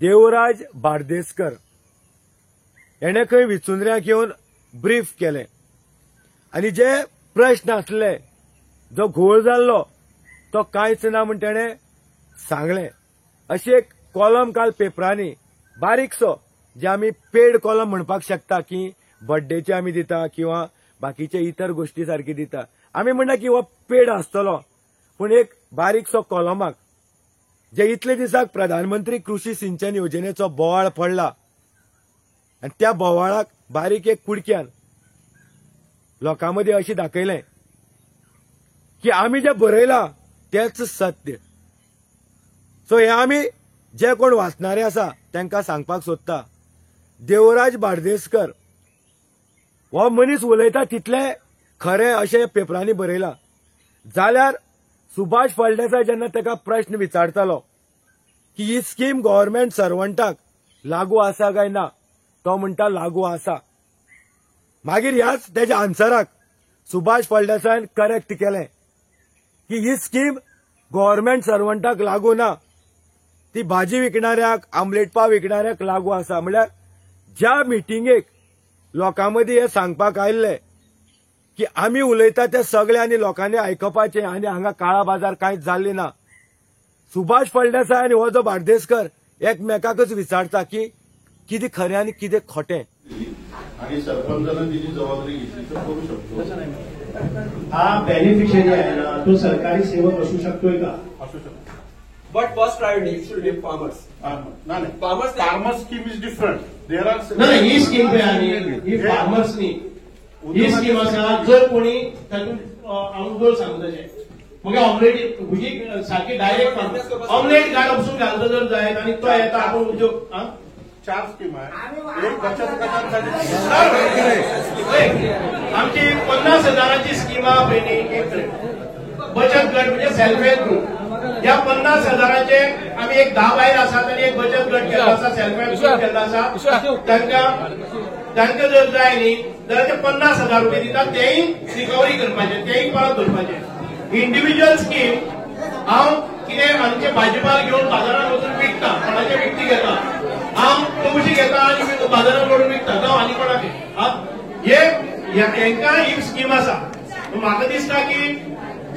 देवराज बार्देसकर याने खंय विचुंद्र्याक येवन ब्रीफ केले आनी जे प्रश्न आसले जो घोळ जाल्लो तो कांयच ना म्हण तेणे सांगले. अशी एक कॉलम काल पेपरांनी बारीकसो जे आमी पेड कॉलम म्हणपाक शकता की बर्थडेचे आमी दिता किंवा बाकीचे इतर गोष्टी सारखी दिता. आमी म्हणना की हो पेड आसतलो पूण एक बारीकसो कॉलमाक जे इतले दिसाक प्रधानमंत्री कृषी सिंचन योजनेचो बोवाळ पडला आनी त्या बोवाळाक बारीक एक कुडक्यान लोकांमदी अशें दाखयलें की आमी जे बरयलां तेच सत्य. सो हे आमी जे कोण वाचणारे आसा तांकां सांगपाक सोदता देवराज बार्देसकर हो मनीस उलयता तितले खरें अशें पेपरांनी बरयलां. जाल्यार सुभाष फळदेसाय जेन्ना ताका प्रश्न विचारतालो की ही स्कीम गव्हर्नमेंट सर्वंटाक लागू आसा काय ना तो म्हणटा लागू आसा. मागीर ह्याच तेज्या आन्सराक सुभाष फळदेसायन करेक्ट केलें की ही स्कीम गव्हर्नमेंट सर्वंटाक लागू ना, ती भाजी विकणाऱ्याक आमलेट पाव विकणाऱ्याक लागू आसा. म्हळ्यार ज्या मिटिंगेक लोकांमदी हे सांगपाक आयिल्ले की आमी उलयता ते सगळे आनी लोकांनी आयकपाचें आनी हांगा काळा बाजार कांयच जाल्ली ना. सुभाष फळदेसाय आनी हो जो बार्देसकर एकमेकाकच विचारता की कितें खरें आनी कितें खोटें. आणि सरपंचानं तिची जबाबदारी घेतली तर करू शकतो. हा बेनिफिशियरी आहे ना तो सरकारी सेवक असू शकतोय का? असू शकतो. But first priority should be farmers. नाही Farmers scheme is different. There are नाही ही स्कीम ही फार्मर्सनी ही स्कीम आसा जर कोणी तातूंत आमगोल सांगताचे मग ऑमलेट भुजी सारखी डायरेक्ट ऑमलेट घालून घालता जर जायत आणि तो येता आपण उद्योग 4 स्कीम आहे. एक बचत गटांसाठी आमची 50,000ची स्कीम आहे. बचत गट म्हणजे सेल्फ हेल्प ग्रुप या 50,000चे आम्ही एक 10 बायल आसात आणि एक बचत गट केला आसा सेल्फ हेल्प ग्रुप केला आसा. तांकां जर जाय न्ही जाल्यार ते 50,000 रुपये दितात. तेय रिकवरी करपाचे तेय परत धरपाचे. इंडिव्हिज्युअल स्कीम हांव कितें आमचे भाजीपाल घेवन बाजारात वचून विकता कोणाचे विकती घेता हांव तवशी घेता आनी बाजारात व्हरून विकता जावं आनी कोणाचे हेंकां ही स्कीम आसा. म्हाका दिसता की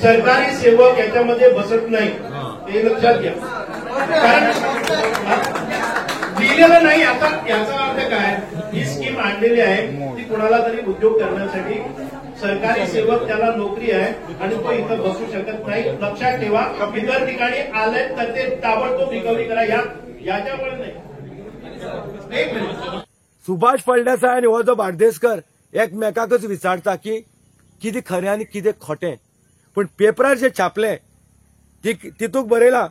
सरकारी सेवक याच्यामध्ये बसत नाही हे लक्षात घ्या. कारण दिलेलं नाही. आता याचा अर्थ काय ही स्कीम आणलेली आहे ती कुणाला तरी उद्योग करण्यासाठी. सरकारी सेवक त्याला नोकरी आहे आणि तो इथं बसू शकत नाही. लक्षात ठेवा. इतर ठिकाणी आले तर ते ताबडतोब रिकव्हरी करा. याच्यामुळे नाही. सुभाष फळदेसाय आनी हो जो बार्देसकर एकमेकाकच विचारता की कितें खरें आनी कितें खोटें. पण पेपरार जे छापले तितूंत बरयलां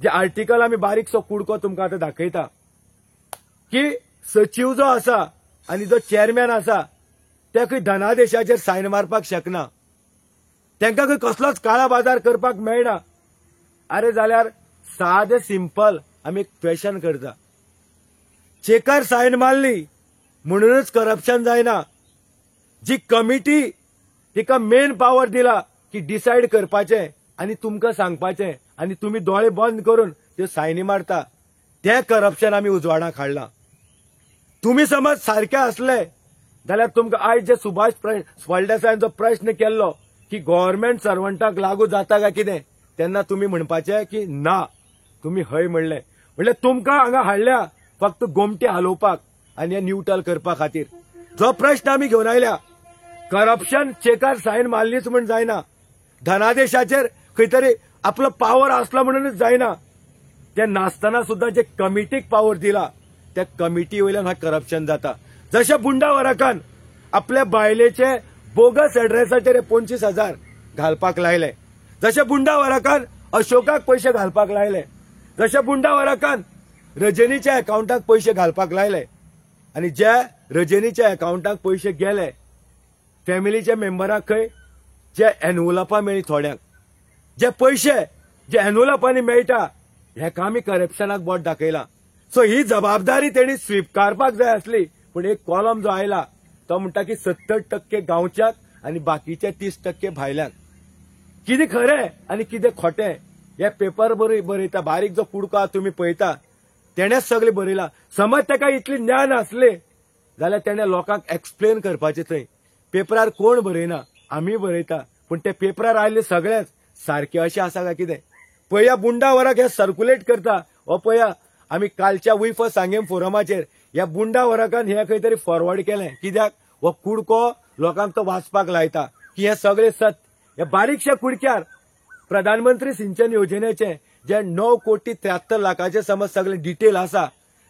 जे आर्टिकल आमी बारीकसो कुडको तुमकां आतां दाखयता की सचिव जो आसा आनी जो चेअरमॅन आसा ते खंय धनादेशाचेर सायन मारपाक शकना. तांकां खंय कसलोच काळा बाजार करपाक मेळना. अरे जाल्यार सादें सिंपल आमी एक क्वेश्चन करता. चेकार सायन मारली म्हणूनच करप्शन जायना. जी कमिटी तिका मेन पावर दिला की डिसायड करपाचें आनी तुमकां सांगपाचें आनी तुमी दोळे बंद करून त्यो सायनी मारता तें करप्शन आमी उजवाडाक हाडलां. तुमी समज सारके आसले जाल्यार तुमकां आयज जे सुभाष फळदेसायान जो प्रश्न केल्लो की गव्हर्नमेंट सर्वंटाक लागू जाता काय कितें तेन्ना तुमी म्हणपाचें की ना तुमी हय म्हणलें. म्हणल्यार तुमकां हांगा हाडल्या फक्त गोमटे हालोवपाक आनी हे न्यूट्रल करपा खातीर. जो प्रश्न आमी घेवन आयल्या करप्शन चेकार सायन मारलीच म्हण जायना. धनादेशाचेर खंय तरी आपलो पावर आसलो म्हणूनच जायना. ते नासतना सुद्धा जे कमिटीक पावर दिला त्या कमिटी वयल्यान हा करप्शन जाता. जशे बुंडा वराकान आपल्या बायलेचे बोगस एड्रेसाचेर 25,000 घालपाक लायले. जशे बुंडा वराकान अशोकाक पयशे घालपाक लायले. जशे बुंडा वराकान रजनीच्या अकाउंटाक पयशे घालपाक लायले आनी ज्या रजनीच्या अकाउंटाक पयशे गेले फॅमिलीच्या मेंबराक खंय जे एनवलपां मेळ्ळी थोड्यांक जे पयशे जे एनवलपांनी मेळटा हेका आमी करप्शनाक बोट दाखयला. सो ही जबाबदारी तेणी स्वीकारपाक जाय आसली. पूण एक कॉलम जो आयला तो म्हणटा की 70% गांवच्याक आनी बाकीचे 30% भायल्यांक. कितें खरें आनी कितें खोटें हे पेपर बरयता बारीक जो कुडको तुमी पळयता तेणेच सगळे बरयला. समज ताका इतले ज्ञान असले जाल्यार तेणे लोकांक एक्सप्लेन करपाचें थंय. पेपरार कोण बरयना, आमी बरयता, पूण ते पेपरार आयले सगळेच सारखे अशें आसा काय कितें? पळया बुंडा वराक हे सर्क्युलेट करता. हो पळया आमी कालच्या वी सांगेम फोरमाचेर ह्या बुंडा वराकान हे खंय तरी फॉरवर्ड केलें. कित्याक हो कुडको लोकांक तो वाचपाक लायता की हे सगळे सत. हे बारीकशा कुडक्यार प्रधानमंत्री सिंचन योजनेचे जे 9,73,00,000 समज सगळे डिटेल आसा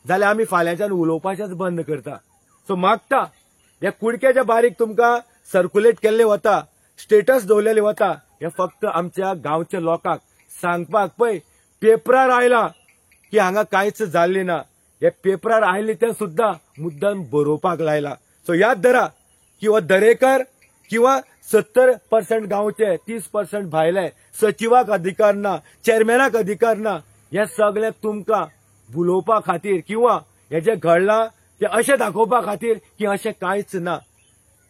जाल्यार आमी फाल्यांच्यान उलोवपाचेच बंद करता. सो मागता हे कुडक्याच्या बारीक तुमकां सर्क्युलेट केल्ले वता, स्टेटस दवरलेले वता, हे फक्त आमच्या गांवच्या लोकांक सांगपाक पळय पेपरार आयला की हांगा कांयच जाल्लें ना. हे पेपरार आयले ते सुद्दां मुद्दाम बरोवपाक लायला. सो याद धरा की हो दरेकर किंवा 70% गांवचे 30% भायले सचिवाक अधिकार ना, चेअरमॅनाक अधिकार ना. हे सगळे तुमकां बुलोवपा खातीर किंवा हे जे घडलां ते अशें दाखोवपा खातीर की अशें कांयच ना.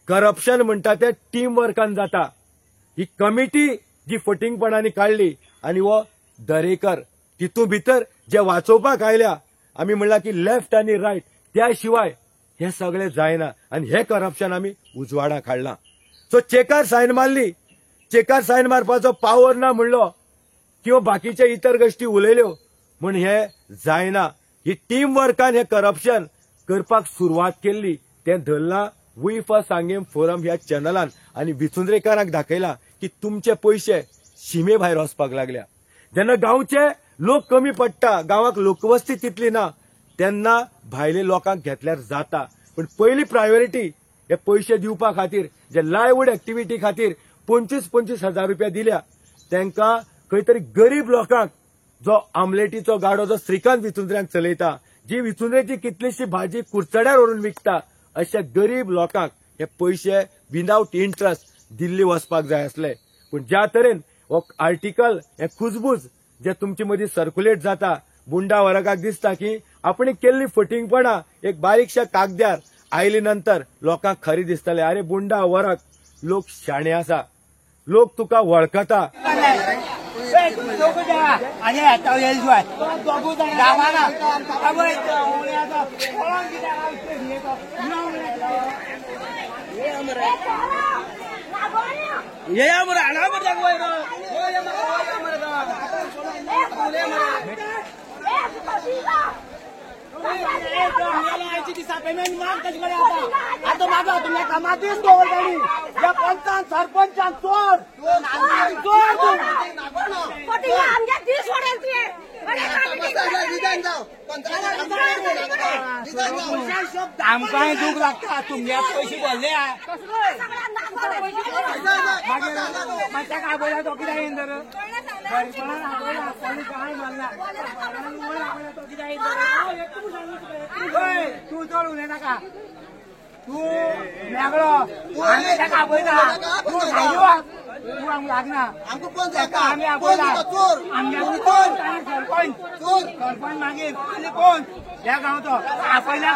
करप्शन म्हणटा ते टीम वर्कान जाता. ही कमिटी जी फटिंगपणांनी काडली आनी हो दरेकर तितूंत भितर जे वाचोवपाक आयल्या आमी म्हणला की लेफ्ट आनी रायट त्या शिवाय हे सगळे जायना आनी हे करप्शन आमी उजवाडाक हाडलां. सो चेकार सायन मारली, चेकार सायन मारपाचो पावर ना म्हणलो किंवा बाकीचे इतर गोष्टी उलयल्यो म्हण हे जायना. ही टीम वर्कान हे करप्शन करपाक सुरवात केल्ली तें धरलां वी फॉर सांगेम फोरम ह्या चॅनलान आनी विचुंद्रेकारांक दाखयला की तुमचे पयशे शिमे भायर वचपाक लागल्या. जेन्ना गांवचे लोक कमी पडटा, गांवाक लोकवस्ती तितली ना, तेन्ना भायले लोकांक घेतल्यार जाता. पण पयली प्रायोरिटी हे पयशे दिवपा खातीर जे लायवूड एक्टिव्हिटी खातीर 25,000 रुपया दिल्या तांकां खंय तरी गरीब लोकांक जो आमलेटीचो गाडो जो श्रीकांत विचुंद्र्यांक चलयता, जी विचुंद्रेची कितलीशी भाजी कुर्चड्यार व्हरून विकता, अशा गरीब लोकांक हे पयशे विदाउट इंटरेस्ट दिल्ली वचपाक जाय आसले. पूण ज्या तरेन हो आर्टिकल हे खुजबूज जे तुमचे मदीं सर्क्युलेट जाता, बुंडा वराकाक दिसता की आपण केल्ली फटिंगपणां एक बारीकशा कागद्यार आयली नंतर लोकांक खरी दिसतले. अरे बुंडा वराक लोक शाणे आसा, लोक तुका वळखता. आमकांय दूख लागता तुमगे पयशे भरले ताका आपयला तो कित्याक येन तर तूं चड उलय नाका, तूं मेगळो आमी ताका आपयता, तूं तूं आमकां लागना, आमी आपयता आमगे कोण सरपंच सरपंच मागीर आनी कोण ह्या गांवचो आपयल्या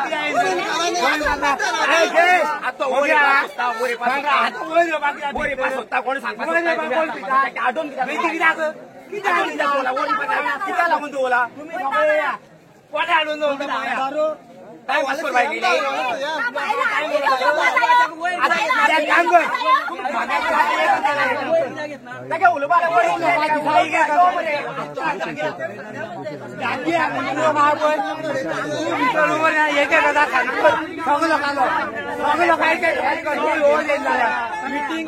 कित्याक कित्याक लागून दवरला तुमी कोठे हाडून दवरता काय वाचपर बाय गेली ताका उलोवपाक मिटींग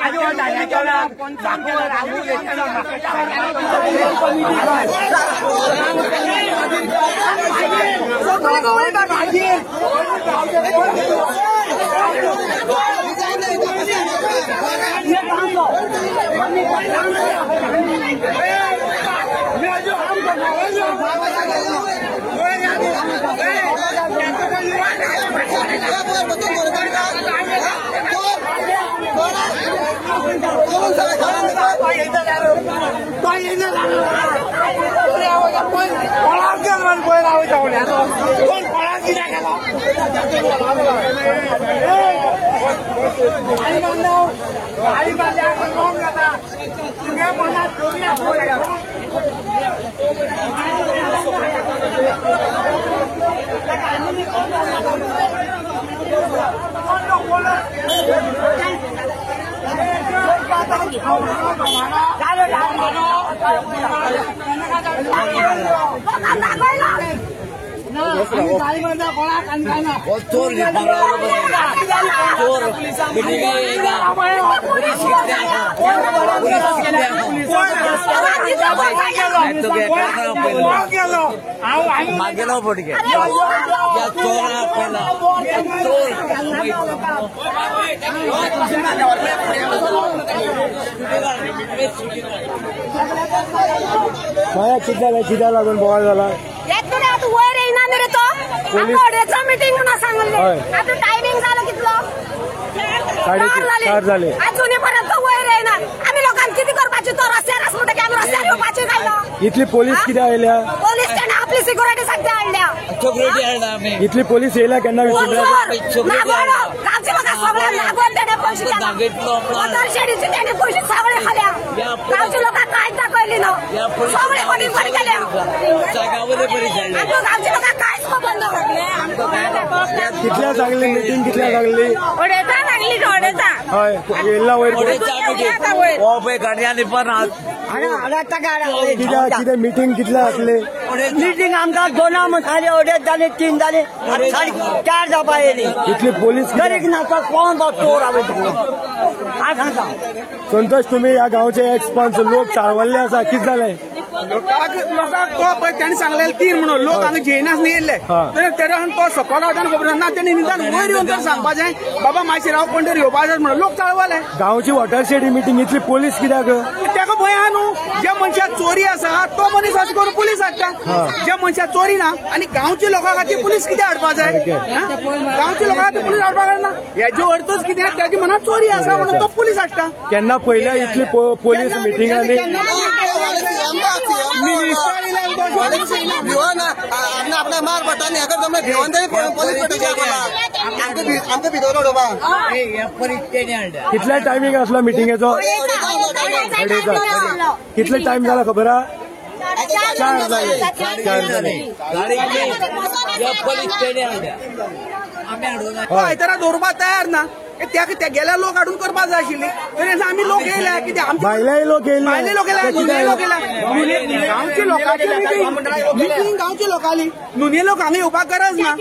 मागेलो पडके माया किती लागून बोगा झाला वयर येईना रे तो मीटिंग सांगले आता टायमिंग झालं कितलं 4:30 झाले अजूनपर्यंत वयर येईना आम्ही लोकांना किती करपाची तो रस्त्यार म्हणतो की आम्ही रस्त्यार येवपाची जायला इथली पोलीस किती आयल्या पोलीस स्टँड आपली सिक्युरिटी सगळ्या आणल्या सिक्युरिटी हाडला आमी इथली पोलीस येयल्या केन्ना विचारल्या गावचे लोक सगळे लागून त्याने पैसे शेडीचे त्याने पैसे सगळे खाल्या गावचे लोक काहीच दाखवली ना सगळे कोणी बरी केल्या गावचे लोक काहीच बंद कितल्या सांगली मिटिंग कितल्या सांगली ओडेचा लागली ओडेचा हय येयला वयर ओ पळय गाडयांनी पण किती मिटिंग कितल्या आसले मीटिंग आमकां 2 जाली 2:30 जाली 3 जाली 4:30 जावपा येयली इथली पोलीस गरीब नाचा कोण तो चोर हांवें सांगता संतोष तुम्ही या गावचे एक्सपन्स लोक चाळवल्ले आसा कितें जालें लोकांक त्यांनी सांगलेले 3 म्हणून लोक हांगा जेयनाच न्ही येयल्ले तेन्ना तो सकयल रावताना खबर ना त्यांनी निदान वयर येवन तर सांगपाचें बाबा मायशिराव पंढर येवपा जाय म्हणून लोक चाळवले गावची वॉटरशेड मिटींग इतली पोलीस कित्याक तेका भंय आहा न्हू ज्या मनशाक चोरी आसा तो मनीस अशें करून पुलीस हाडटा ज्या मनशाक चोरी ना आनी गांवच्या लोकां खातीर पुलीस कितें हाडपा जाय गांवच्या लोकां खातीर पुलीस हाडपा जायना हेजो अर्थच कितें त्याची मनात चोरी आसा म्हणून तो पुलीस हाडटा केन्ना पयल्या इतली पोलीस मिटिंगांनी आपल्या मार पडटा हेका जमले घेवन तरी पोलीस आमकां भितर उडोवपा कितल्या टायमिंग आसलो मिटिंगेचो कितले टाइम जाला खबर हा 4 जाले आयतारा दवरपा तयार ना त्या गेल्या लोक हाडून करपा जाय आशिल्ली तरी आमी लोक येयल्या कित्याक भायले लोक येयले भायले लोक येयल्या नुने लोक येयल्या गांवच्या लोकांची मिटींग गांवच्या लोकांनी नुने लोक हांगा येवपाक गरज ना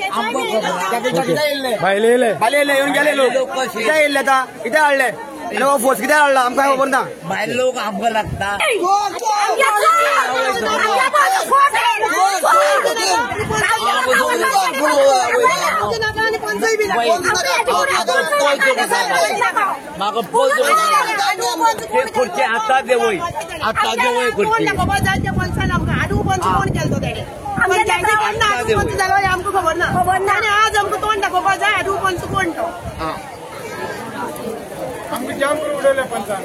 भायले येयले येवन गेले लोक कित्याक येयले आता कित्याक हाडले फोर्स कित्याक हाडला आमकां खबर ना भायले लोक आमकां लागता म्हाका पोल ते खुर्ची आतां देवय खुर्ची आमकां खबर ना आनी आज आमकां तोंड दाखोवपा जाय हाडू पंच कोण तो आमकां जाम करून उडयले पंचान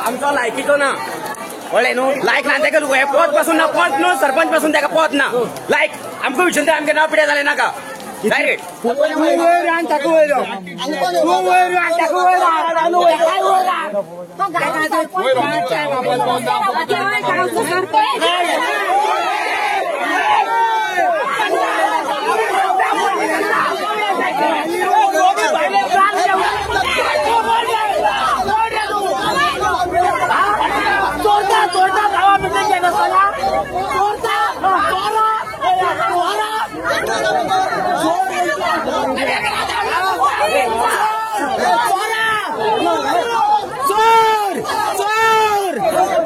आमचो लायकीचो ना कळ्ळें न्हू लायक ना तेका हे पद पासून ना पद न्हू सरपंच पासून तेका पद ना लायक आमकां विचारून ते आमगे नांव पिड्यार जालें नाका डायरेक्ट वयर आनी ताका वयलो तूं वयर आनी ताका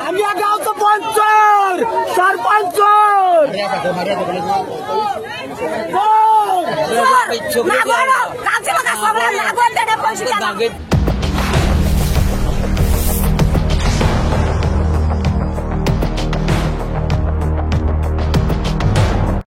आमच्या गावचो पंच चोर सरपंच चोर गावचे लोक सगळे लागून त्याने पैसे